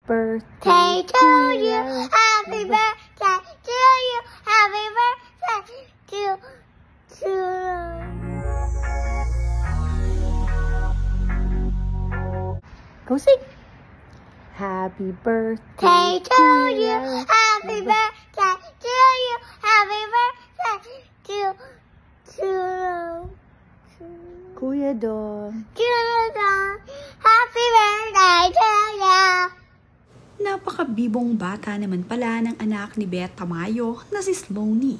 birthday to you. Happy birthday to you. Happy birthday to Go sing. Happy birthday to you. Happy birthday to you. Happy birthday to Kuya Dom. Happy birthday to you. Napakabibong bata naman pala ng anak ni Beth Tamayo na si Sloanie.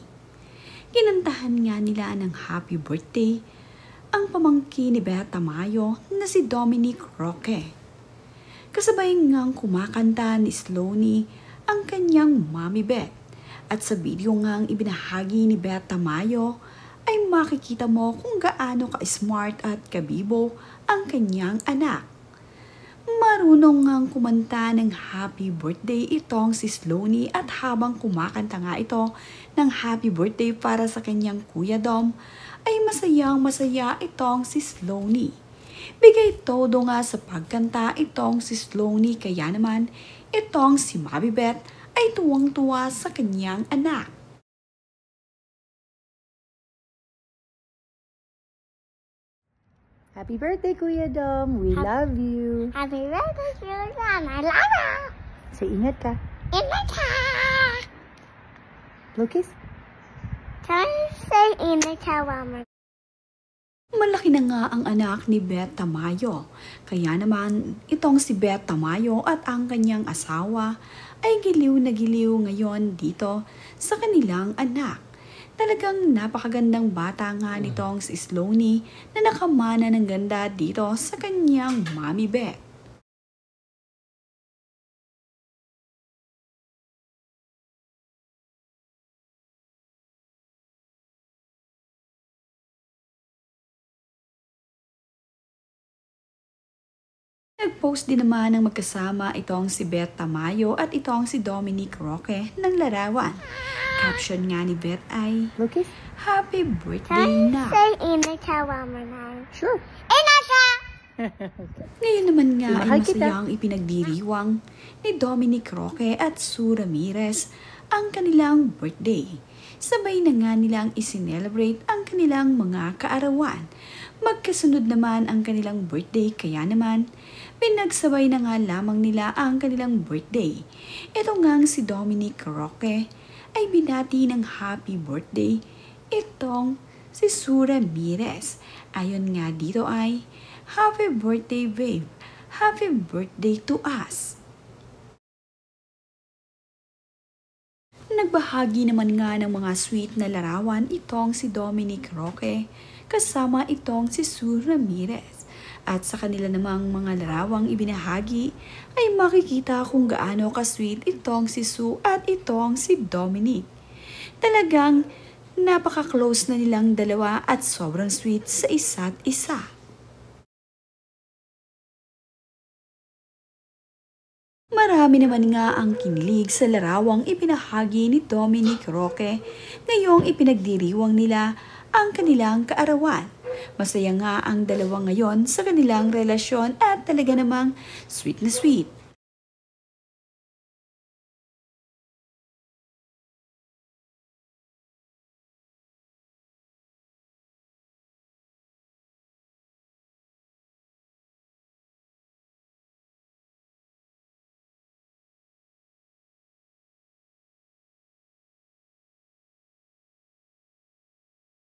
Kinantahan nga nila ng happy birthday ang pamangkin ni Beth Tamayo na si Dominic Roque. Kasabay ngang kumakanta ni Sloanie ang kanyang Mommy Beth, at sa video ngang ibinahagi ni Beth Tamayo ay makikita mo kung gaano ka-smart at kabibo ang kanyang anak. Marunong ngang kumanta ng happy birthday itong si Sloanie, at habang kumakanta nga ito ng happy birthday para sa kanyang Kuya Dom ay masayang masaya itong si Sloanie. Bigay todo nga sa pagkanta itong si Sloanie, kaya naman itong si Mommy Beth ay tuwang-tuwa sa kanyang anak. Happy birthday, Kuya Dom. We love you. Happy birthday to you. I love you. So, ingat ka. Ingat ka. Lucas? Can you say ingat ka one more? Malaki na nga ang anak ni Beth Tamayo, kaya naman itong si Beth Tamayo at ang kanyang asawa ay giliw na giliw ngayon dito sa kanilang anak. Talagang napakagandang bata nga nitong si Sloanie na nakamana ng ganda dito sa kanyang Mommy Beth. Nag-post din naman ng magkasama itong si Beth Tamayo at itong si Dominic Roque ng larawan. Caption nga ni Beth ay, Lucas? Happy birthday na! Say ingat ka one more time. Sure. Ingat ka! Ngayon naman nga ay Mahal kita. masayang ipinagdiriwang ni Dominic Roque at Sue Ramirez ang kanilang birthday. Sabay na nga nilang isinelebrate ang kanilang mga kaarawan. Magkasunod naman ang kanilang birthday, kaya naman pinagsabay na nga lamang nila ang kanilang birthday. Ito ngang si Dominic Roque ay binati ng happy birthday itong si Sue Ramirez. Ayon nga dito ay, Happy birthday babe, happy birthday to us. Nagbahagi naman nga ng mga sweet na larawan itong si Dominic Roque kasama itong si Sue Ramirez. At sa kanila namang mga larawang ibinahagi ay makikita kung gaano ka-sweet itong si Sue at itong si Dominic. Talagang napaka-close na nilang dalawa at sobrang sweet sa isa't isa. Marami naman nga ang kinilig sa larawang ibinahagi ni Dominic Roque ngayong ipinagdiriwang nila ang kanilang kaarawan. Masaya nga ang dalawa ngayon sa kanilang relasyon at talaga namang sweet na sweet.